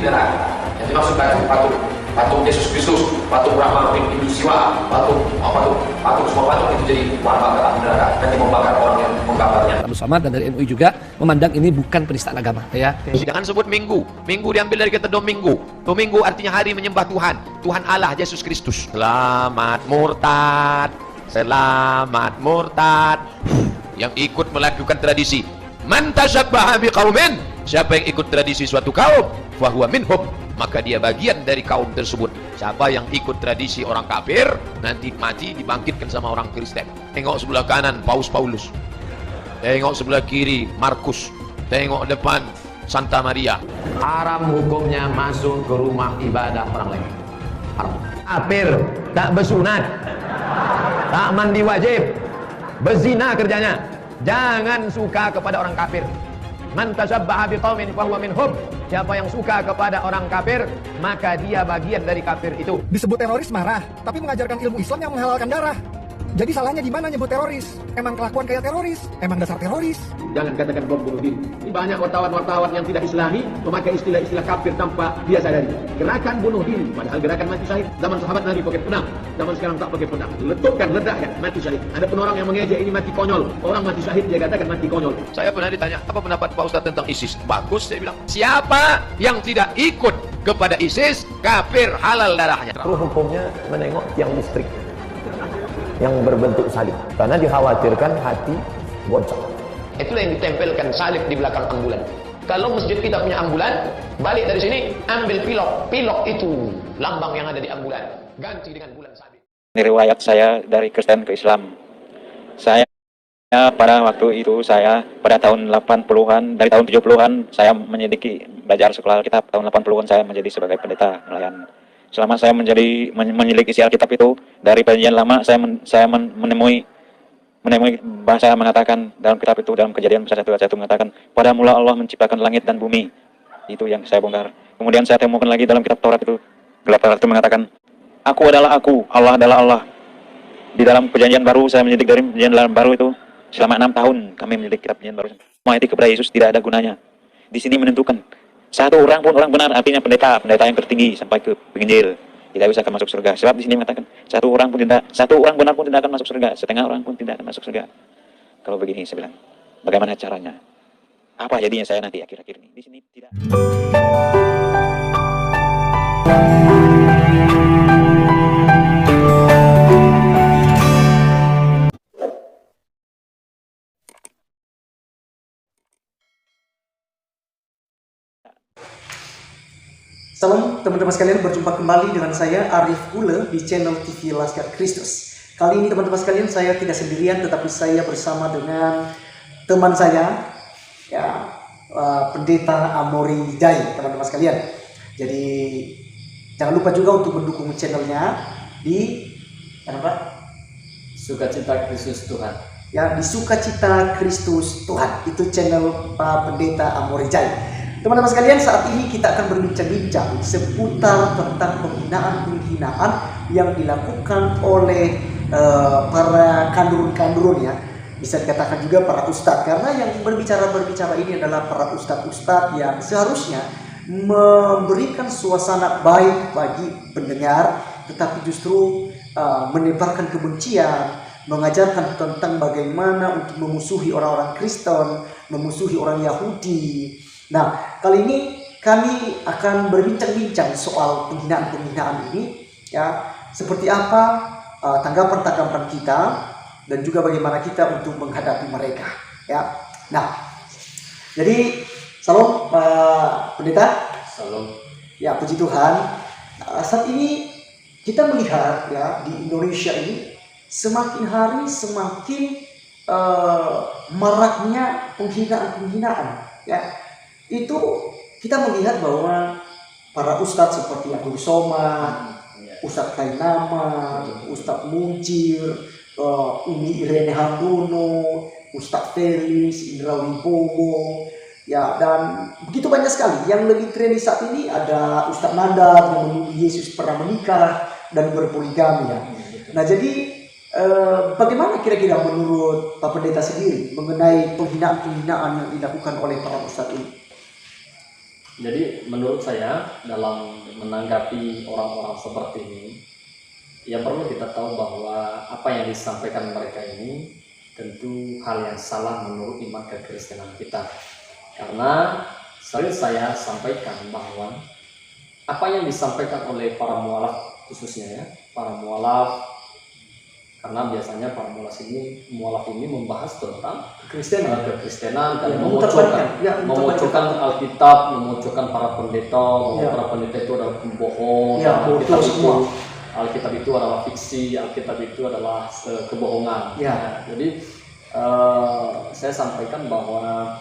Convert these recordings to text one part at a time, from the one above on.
neraka. Yang dimaksud patung Yesus Kristus, patung Brahma, Hindu Siwa, patung semua patung itu jadi bakar api neraka, nanti membakar orang yang menggambarnya. Abdul Somad dan dari MUI juga memandang ini bukan penistaan agama, ya. Jangan sebut minggu. Minggu diambil dari kata Domingo. Domingo artinya hari menyembah Tuhan. Tuhan Allah Yesus Kristus. Selamat murtad. Selamat murtad. Yang ikut melakukan tradisi. Man tashabbaha biqaumin. Siapa yang ikut tradisi suatu kaum, fahuwa minhum, maka dia bagian dari kaum tersebut. Siapa yang ikut tradisi orang kafir, nanti mati dibangkitkan sama orang Kristen. Tengok sebelah kanan Paus Paulus, tengok sebelah kiri Markus, tengok depan Santa Maria. Haram hukumnya masuk ke rumah ibadah orang lain. Haram. Kafir, tak bersunat, tak mandi wajib, berzina kerjanya. Jangan suka kepada orang kafir. Man tashabbaha biqaumin fahuwa minhum. Siapa yang suka kepada orang kafir, maka dia bagian dari kafir itu. Disebut teroris marah, tapi mengajarkan ilmu Islam yang menghalalkan darah. Jadi salahnya di mana nyebut teroris? Emang kelakuan kayak teroris? Emang dasar teroris? Jangan katakan bom bunuh diri. Ini banyak wartawan-wartawan yang tidak islami memakai istilah-istilah kafir tanpa dia sadari. Gerakan bunuh diri, padahal gerakan mati syahid. Zaman sahabat Nabi pakai pedang, zaman sekarang tak pakai pedang. Letupkan, ledakkan, mati syahid. Ada pun orang yang mengejek ini mati konyol. Orang mati syahid dia katakan mati konyol. Saya pernah ditanya, apa pendapat Pak Ustadz tentang ISIS? Bagus, saya bilang. Siapa yang tidak ikut kepada ISIS, kafir, halal darahnya. Hukumnya menengok tiang listrik yang berbentuk salib, karena dikhawatirkan hati bocor. Itulah yang ditempelkan salib di belakang ambulan. Kalau masjid kita punya ambulan, balik dari sini, ambil pilok. Pilok itu lambang yang ada di ambulan. Ganti dengan bulan sabit. Ini riwayat saya dari Kristen ke Islam. Saya pada waktu itu, pada tahun 80-an, dari tahun 70-an, saya belajar sekolah Alkitab. Tahun 80-an saya menjadi sebagai pendeta melayan. Selama saya menyelidiki isi Alkitab itu, dari perjanjian lama saya menemui bahasa mengatakan dalam kitab itu, dalam Kejadian pasal 1 ayat 1 mengatakan, pada mula Allah menciptakan langit dan bumi. Itu yang saya bongkar. Kemudian saya temukan lagi dalam kitab Taurat itu, kitab Taurat itu mengatakan, aku adalah aku, Allah adalah Allah. Di dalam perjanjian baru, saya menyidik dari perjanjian baru itu, selama 6 tahun kami menyidik kitab perjanjian baru. Menghayati kepada Yesus tidak ada gunanya. Di sini menentukan, satu orang pun orang benar, artinya pendeta yang tertinggi sampai ke penginjil tidak bisa akan masuk surga. Sebab di sini mengatakan satu orang benar pun tidak akan masuk surga, setengah orang pun tidak akan masuk surga. Kalau begini saya bilang, bagaimana caranya? Apa jadinya saya nanti akhir-akhir ini? Di sini tidak. Salam teman-teman sekalian, berjumpa kembali dengan saya Arif Gule di channel TV Laskar Kristus. Kali ini teman-teman sekalian, saya tidak sendirian, tetapi saya bersama dengan teman saya, ya, Pendeta Amori Jai, teman-teman sekalian. Jadi jangan lupa juga untuk mendukung channelnya di apa? Sukacita Kristus Tuhan. Ya, di Sukacita Kristus Tuhan. Itu channel Pendeta Amori Jai. Teman-teman sekalian, saat ini kita akan berbincang-bincang seputar tentang penghinaan-penghinaan yang dilakukan oleh para kandurun-kandurun, ya. Bisa dikatakan juga para ustadz, karena yang berbicara ini adalah para ustadz-ustadz yang seharusnya memberikan suasana baik bagi pendengar, tetapi justru menebarkan kebencian, mengajarkan tentang bagaimana untuk memusuhi orang-orang Kristen, memusuhi orang Yahudi. Nah, kali ini kami akan berbincang-bincang soal penghinaan-penghinaan ini, ya. Seperti apa tanggapan-tanggapan kita dan juga bagaimana kita untuk menghadapi mereka, ya. Nah, jadi salam Pak Pendeta. Salam. Ya, puji Tuhan. Saat ini kita melihat, ya, di Indonesia ini semakin hari semakin maraknya penghinaan-penghinaan, ya. Itu kita melihat bahwa para ustadz seperti Abdul Somad, Ustadz Kainama, Ustadz Muncir, Umi Irene Hardono, Ustadz Felix, Indra Wibowo, ya, dan begitu banyak sekali. Yang lebih keren di saat ini ada Ustadz Nandar yang menuduh Yesus pernah menikah dan berpoligami, ya. Nah, jadi bagaimana kira-kira menurut Pak Pendeta sendiri mengenai penghinaan-penghinaan yang dilakukan oleh para ustadz ini? Jadi menurut saya dalam menanggapi orang-orang seperti ini, yang perlu kita tahu bahwa apa yang disampaikan mereka ini tentu hal yang salah menurut iman kekristenan kita. Karena sering saya sampaikan bahwa apa yang disampaikan oleh para mualaf, khususnya ya para mualaf, karena biasanya para mualaf ini membahas tentang kekristenan dan memojokkan Alkitab, memojokkan para pendeta, bahwa para pendeta itu adalah pembohong, Alkitab itu adalah fiksi, Alkitab itu adalah kebohongan. Jadi saya sampaikan bahwa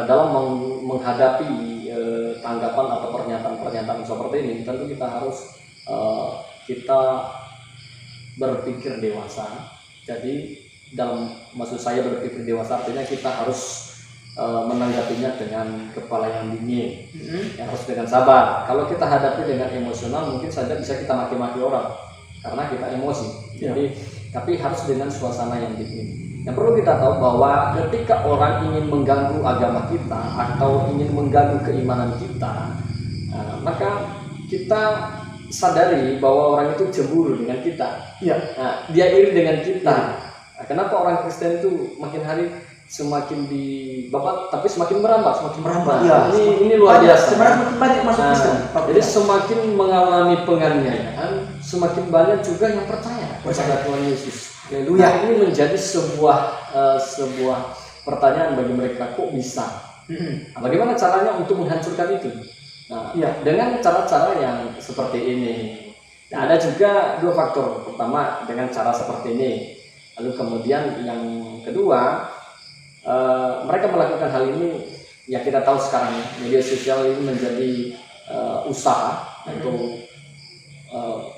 dalam menghadapi tanggapan atau pernyataan-pernyataan seperti ini, tentu kita harus berpikir dewasa. Jadi maksud saya berpikir dewasa artinya kita harus menanggapinya dengan kepala yang dingin, harus dengan sabar. Kalau kita hadapi dengan emosional, mungkin saja bisa kita maki-maki orang karena kita emosi. Jadi tapi harus dengan suasana yang dingin. Yang perlu kita tahu bahwa ketika orang ingin mengganggu agama kita atau ingin mengganggu keimanan kita, maka kita sadari bahwa orang itu cemburu dengan kita. Dia iri dengan kita. Kenapa orang Kristen itu makin hari semakin dibabat, tapi semakin merambah. Ini luar biasa. Semakin banyak masuk Kristen. Jadi semakin mengalami penganiayaan, semakin banyak juga yang percaya kepada Tuhan Yesus. Nah, ini menjadi sebuah pertanyaan bagi mereka, kok bisa? Bagaimana caranya untuk menghancurkan itu? Nah, dengan cara-cara yang seperti ini. Nah, ada juga dua faktor. Pertama dengan cara seperti ini. Lalu kemudian yang kedua, mereka melakukan hal ini, ya kita tahu sekarang media sosial ini menjadi usaha atau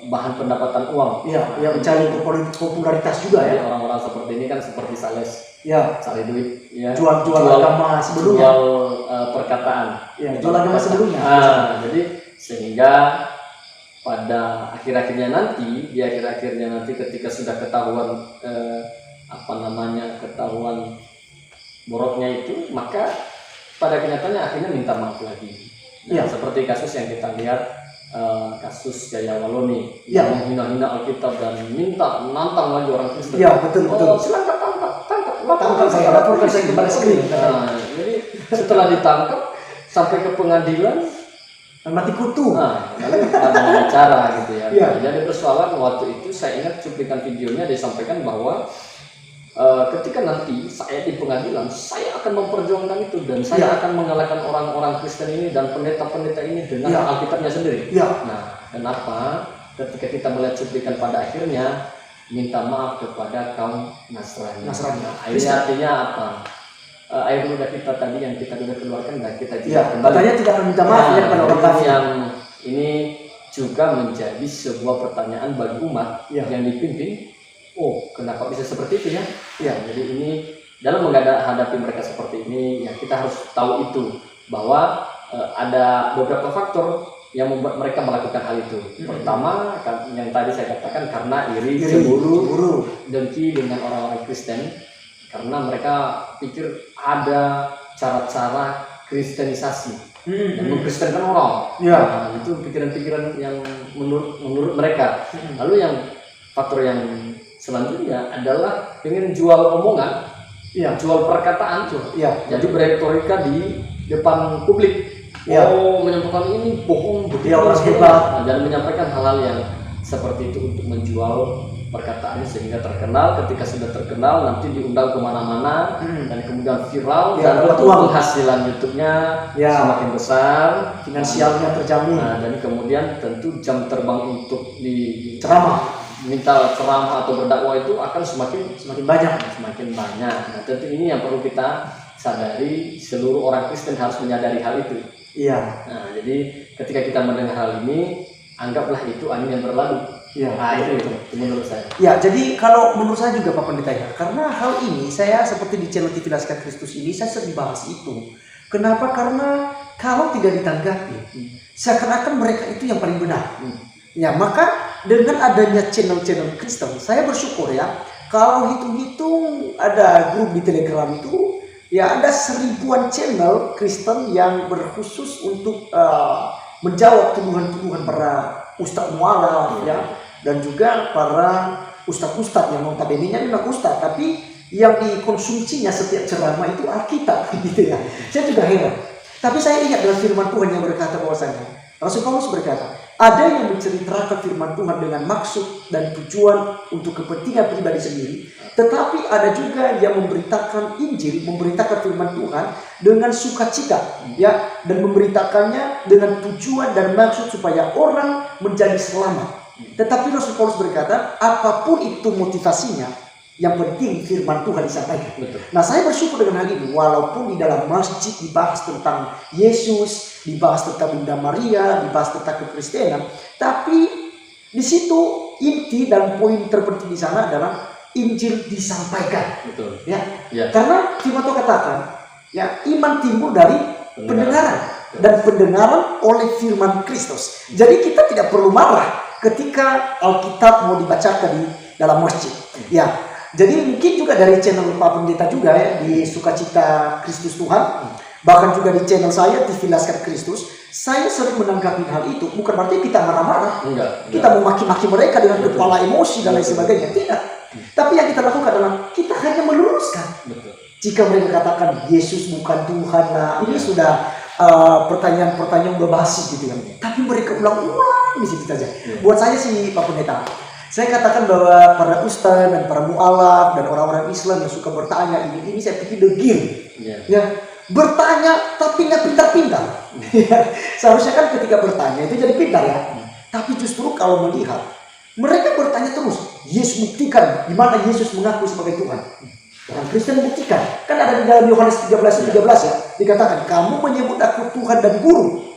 bahan pendapatan uang. Yang mencari popularitas juga ya. Orang-orang seperti ini kan seperti sales. Cari duit, jual agama sebelumnya. Jual perkataan. Jual agama sebelumnya. Jadi sehingga pada akhir-akhirnya nanti ketika sudah ketahuan ketahuan boroknya itu, maka pada kenyataannya akhirnya minta maaf lagi. Seperti kasus yang kita lihat, kasus Jaya Waloni yang menghina-hina Alkitab dan minta menantang lagi orang Kristen. Betul. Silakan tangkap saya laporkan saya ke baris krim. Jadi setelah ditangkap sampai ke pengadilan mati kutu. Lalu ada bicara gitu ya. Jadi persoalan waktu itu saya ingat cuplikan videonya disampaikan bahwa ketika nanti saya di pengadilan, saya akan memperjuangkan itu dan saya akan mengalahkan orang-orang Kristen ini dan pendeta-pendeta ini dengan Alkitabnya sendiri. Nah, kenapa ketika kita melihat cuplikan pada akhirnya minta maaf kepada kaum Nasrani. Ini artinya apa? Air ludah kita tadi yang kita sudah keluarkan dan kita juga katanya tidak akan minta maaf kepada orang kafir. Yang ini juga menjadi sebuah pertanyaan bagi umat yang dipimpin. Kenapa bisa seperti itu ya? Jadi ini dalam menghadapi mereka seperti ini, ya kita harus tahu itu bahwa ada beberapa faktor yang membuat mereka melakukan hal itu. Pertama, yang tadi saya katakan karena iri, cemburu, dengki dengan orang-orang Kristen, karena mereka pikir ada cara-cara kristenisasi dan mengkristenkan orang. Nah, itu pikiran-pikiran yang menurut mereka. Lalu yang faktor yang selanjutnya adalah ingin jual omongan, jual perkataan, jadi beretorika di depan publik. Menyampaikan ini bohong, orang hebat, dan menyampaikan hal-hal yang seperti itu untuk menjual perkataannya sehingga terkenal. Ketika sudah terkenal, nanti diundang kemana-mana dan kemudian viral dan tentu penghasilan YouTube-nya semakin besar, finansialnya terjamin. Dan kemudian tentu jam terbang untuk minta ceramah atau berdakwah itu akan semakin banyak. Nah, tentu ini yang perlu kita sadari, seluruh orang Kristen harus menyadari hal itu. Nah, jadi ketika kita mendengar hal ini, anggaplah itu angin yang berlalu. Itu menurut saya. Jadi kalau menurut saya juga Pak Pendeta ya, karena hal ini saya seperti di channel TV Laskar Kristus ini saya sering bahas itu. Kenapa? Karena kalau tidak ditanggapi, seakan-akan mereka itu yang paling benar. Maka dengan adanya channel-channel Kristen, saya bersyukur ya. Kalau hitung-hitung ada grup di Telegram itu Ya, ada 1000-an channel Kristen yang berkhusus untuk menjawab tuduhan-tuduhan para ustadz mualaf ya, dan juga para ustadz-ustadz yang notabene-nya memang ustadz, tapi yang dikonsumsinya setiap ceramah itu Alkitab gitu ya. Saya juga heran. Tapi saya ingat dalam firman Tuhan yang berkata bahwasanya Rasul Paulus berkata, ada yang menceritakan firman Tuhan dengan maksud dan tujuan untuk kepentingan pribadi sendiri, tetapi ada juga yang memberitakan Injil, memberitakan firman Tuhan dengan sukacita, ya, dan memberitakannya dengan tujuan dan maksud supaya orang menjadi selamat. Tetapi Rasul Paulus berkata, apapun itu motivasinya, yang penting firman Tuhan disampaikan. Betul. Nah, saya bersyukur dengan hal ini, walaupun di dalam masjid dibahas tentang Yesus, dibahas tentang Bunda Maria, dibahas tentang kekristenan, tapi di situ inti dan poin terpenting di sana adalah Injil disampaikan. Betul. Ya. Ya. Karena firman Tuhan katakan, ya, iman timbul dari pendengaran dan pendengaran oleh firman Kristus. Jadi kita tidak perlu marah ketika Alkitab mau dibacakan di dalam masjid. Ya. Jadi mungkin juga dari channel Pak Pendeta juga ya, di Sukacita Kristus Tuhan, bahkan juga di channel saya TV Laskar Kristus, saya sering menanggapi hal itu. Bukan berarti kita marah-marah, kita mau maki-maki mereka dengan kepala emosi dan lain sebagainya, tidak. Tapi yang kita lakukan adalah kita hanya meluruskan. Jika mereka katakan Yesus bukan Tuhan, nah ini sudah pertanyaan-pertanyaan berbasi gitu ya. Tapi mereka ulang-ulang di situ saja. Buat saya sih Pak Pendeta, saya katakan bahwa para ustaz dan para mualaf dan orang-orang Islam yang suka bertanya ini saya pikir degil, ya, bertanya tapi nggak pintar-pintar. Seharusnya kan ketika bertanya itu jadi pintar ya. Tapi justru kalau melihat mereka bertanya terus, Yesus buktikan di mana Yesus mengaku sebagai Tuhan. Orang Kristen buktikan, kan ada di dalam Yohanes 13:13 ya, dikatakan kamu menyebut aku Tuhan dan Guru,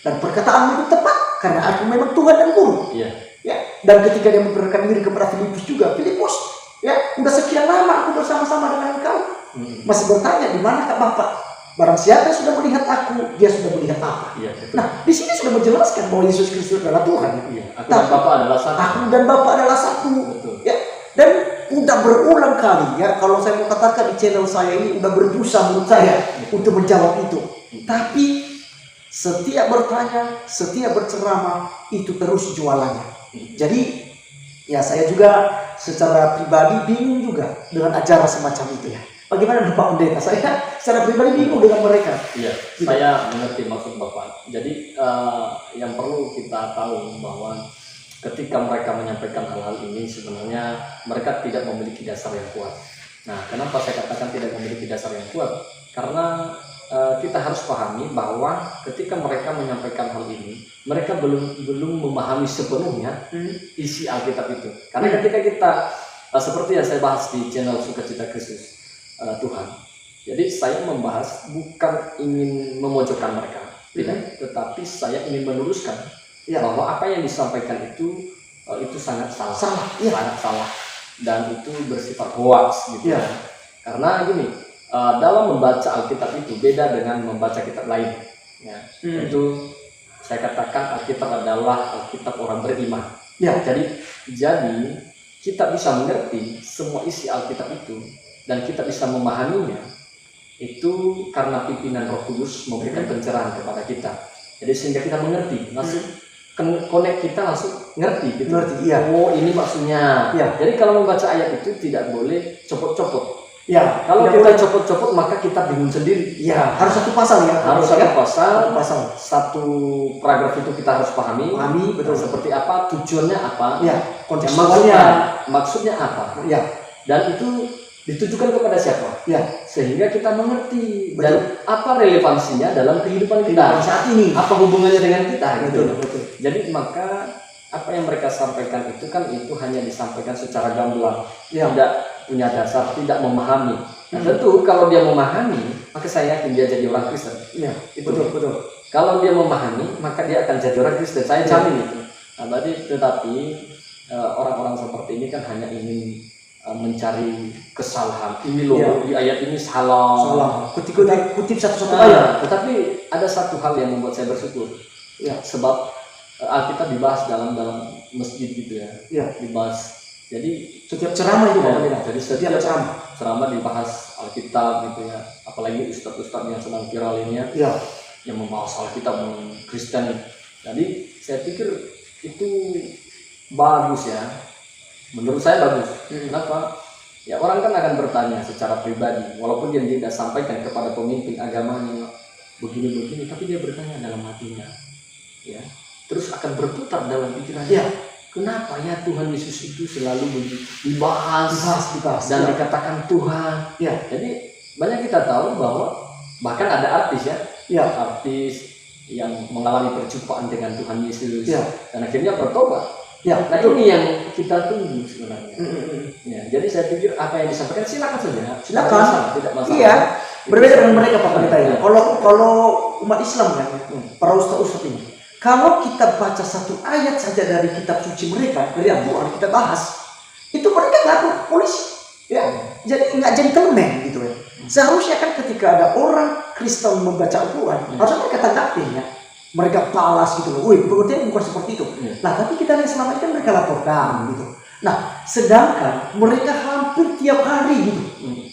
dan perkataanmu itu tepat karena aku memang Tuhan dan Guru. Ya, dan ketika dia memperkenalkan diri kepada Filipus juga, Filipus, ya, udah sekian lama aku bersama-sama dengan engkau, masih bertanya di mana Kak Bapak? Barang siapa yang sudah melihat aku, dia sudah melihat apa. Nah, di sini sudah menjelaskan bahwa Yesus Kristus adalah Tuhan. Aku dan Bapak adalah satu. Aku dan Bapak adalah satu. Ya, dan udah berulang kali ya, kalau saya mau katakan di channel saya ini udah berdosa menurut saya untuk menjawab itu. Tapi setiap bertanya, setiap berceramah itu terus jualannya. Jadi ya saya juga secara pribadi bingung juga dengan acara semacam itu ya. Bagaimana Pak Pendeta? Saya secara pribadi bingung dengan mereka. Iya, saya mengerti maksud Bapak. Jadi yang perlu kita tahu bahwa ketika mereka menyampaikan hal-hal ini sebenarnya mereka tidak memiliki dasar yang kuat. Nah, kenapa saya katakan tidak memiliki dasar yang kuat? Karena kita harus pahami bahwa ketika mereka menyampaikan hal ini, mereka belum memahami sepenuhnya isi Alkitab itu. Karena ketika kita seperti yang saya bahas di channel Sukacita Kristus Tuhan, jadi saya membahas bukan ingin memojokkan mereka, tidak, tetapi saya ingin meluruskan bahwa apa yang disampaikan itu sangat salah, sangat salah, dan itu bersifat hoax gitu ya. Karena gini. Dalam membaca Alkitab itu beda dengan membaca kitab lain. Ya, itu saya katakan Alkitab adalah Alkitab orang beriman. Ya. Jadi kita bisa mengerti semua isi Alkitab itu dan kita bisa memahaminya itu karena pimpinan Roh Kudus memberikan pencerahan kepada kita. Jadi sehingga kita mengerti, langsung connect kita langsung ngerti gitu. Oh, ini maksudnya. Jadi kalau membaca ayat itu tidak boleh copot-copot. Ya, kalau kita copot-copot maka kita bingung sendiri. Ya, harus satu pasal ya. Harus satu pasal. Satu paragraf itu kita harus pahami. Betul. Seperti apa, tujuannya apa? Ya, kontekstualnya, maksudnya apa? Ya. Dan itu ditujukan kepada siapa? Ya. Sehingga kita mengerti. Betul. Dan apa relevansinya dalam kehidupan kita saat ini? Apa hubungannya dengan kita? Betul. Jadi maka apa yang mereka sampaikan itu kan itu hanya disampaikan secara gamblang. Tidak punya dasar, tidak memahami. Nah, tentu kalau dia memahami, maka saya yakin dia jadi orang Kristen. Iya, betul. Kalau dia memahami, maka dia akan jadi orang Kristen. Saya jamin itu. Nah, tetapi orang-orang seperti ini kan hanya ingin mencari kesalahan. Ini loh, di ayat ini salah. Kutip satu-satu ayat. Tetapi ada satu hal yang membuat saya bersyukur. Ya, sebab Alkitab dibahas dalam masjid gitu ya. Dibahas Jadi Setiap ceramah itu Pak Pendeta. jadi Setiap ceramah dibahas Alkitab gitu ya. Apalagi ustadz-ustadz yang sedang viral ini ya, Ya. yang membahas Alkitab Kristen. Jadi saya pikir itu bagus ya. Menurut saya bagus. Kenapa? Ya orang kan akan bertanya secara pribadi, walaupun dia tidak sampaikan kepada pemimpin agamanya begini-begini, tapi dia bertanya dalam hatinya, ya. Terus akan berputar dalam pikirannya. Ya. Kenapa ya Tuhan Yesus itu selalu dibahas dan Ya. dikatakan Tuhan? Ya. Jadi banyak kita tahu bahwa bahkan ada artis ya, Ya. artis yang mengalami perjumpaan dengan Tuhan Yesus Ya. dan akhirnya bertobat. Ya. Nah betul. ini yang kita tunggu sebenarnya. Ya, jadi saya pikir apa yang disampaikan silakan saja. Silakan. Tidak masalah. Iya. Berbeda dengan mereka Pak Pendeta ya. Kalau umat Islam kan, para ustaz-ustaz ini, kalau kita baca satu ayat saja dari kitab suci mereka, dari Al-Quran kita bahas, itu mereka ngaku polisi. Ya, jadi nggak gentleman gitu ya. Seharusnya kan ketika ada orang Kristen membaca Al-Quran, harusnya mereka tanggapin ya. Mereka balas gitu loh. Wih, pengertian bukan seperti itu. Nah, tapi kita lihat selama ini kan mereka laporkan gitu. Nah, sedangkan mereka hampir tiap hari gitu.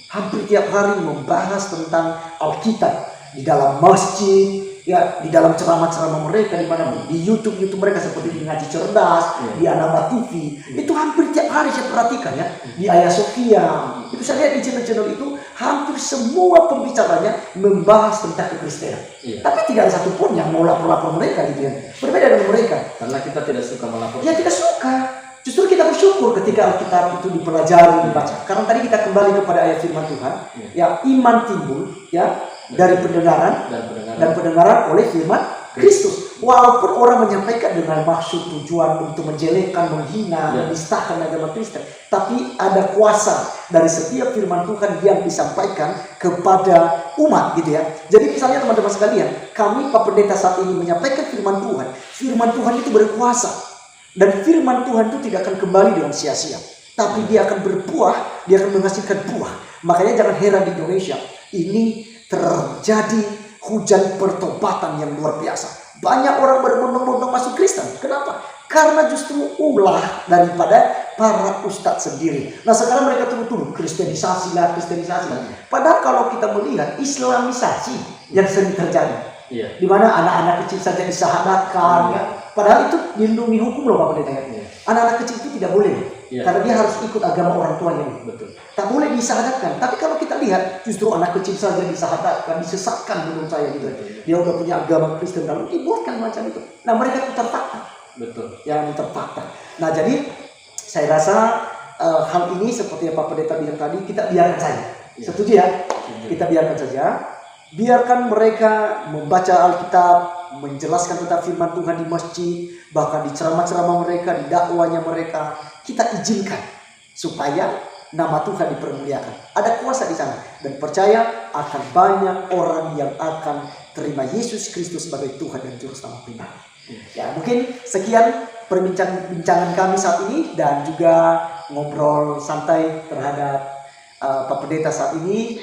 Hampir tiap hari membahas tentang Alkitab di dalam masjid, ya, di dalam ceramah-ceramah mereka di mana di YouTube mereka seperti di Ngaji Cerdas, di Anaba TV. Itu hampir tiap hari saya perhatikan ya. Di Ayah Sofia. Itu saya lihat di channel-channel itu hampir semua pembicaranya membahas tentang kekristenan. Tapi tidak ada satupun yang mau lapor-lapor mereka gitu ya. Berbeda dengan mereka. Karena kita tidak suka melapor. Ya tidak suka. Justru kita bersyukur ketika Alkitab itu dipelajari, dibaca. Karena tadi kita kembali kepada ayat firman Tuhan, ya iman timbul ya dari pendengaran dan pendengaran oleh firman Kristus. Walaupun orang menyampaikan dengan maksud tujuan untuk menjelekkan, menghina, menistakan agama Kristen, tapi ada kuasa dari setiap firman Tuhan yang disampaikan kepada umat gitu ya. Jadi misalnya teman-teman sekalian, kami Pak Pendeta saat ini menyampaikan firman Tuhan. Firman Tuhan itu berkuasa. Dan firman Tuhan itu tidak akan kembali dengan sia-sia. Tapi dia akan berbuah, dia akan menghasilkan buah. Makanya jangan heran di Indonesia. Ini terjadi hujan pertobatan yang luar biasa. Banyak orang berbondong-bondong masuk Kristen. Kenapa? Karena justru ulah daripada para ustadz sendiri. Nah sekarang mereka turun-turun kristenisasi lah. Padahal kalau kita melihat islamisasi yang sering terjadi, di mana anak-anak kecil saja disahadatkan, ya. Padahal itu dilindungi hukum loh Pak Pendeta. Anak-anak kecil itu tidak boleh, karena dia harus ikut agama orang tuanya. Tak boleh disahadatkan. Tapi kalau kita lihat, justru anak kecil saja disahadatkan, disesatkan menurut saya gitu. Dia udah punya agama Kristen lalu dibuatkan macam itu. Nah mereka putar fakta. Yang putar fakta. Nah jadi saya rasa hal ini seperti yang Pak Pendeta bilang tadi, kita biarkan saja. Setuju ya? Kita biarkan saja. Biarkan mereka membaca Alkitab, menjelaskan tentang firman Tuhan di masjid, bahkan di ceramah-ceramah mereka, di dakwanya mereka. Kita izinkan supaya nama Tuhan dipermuliakan. Ada kuasa di sana. Dan percaya akan banyak orang yang akan terima Yesus Kristus sebagai Tuhan dan Juru Selamat pribadi. Ya, mungkin sekian perbincangan kami saat ini dan juga ngobrol santai terhadap Pak Pendeta saat ini.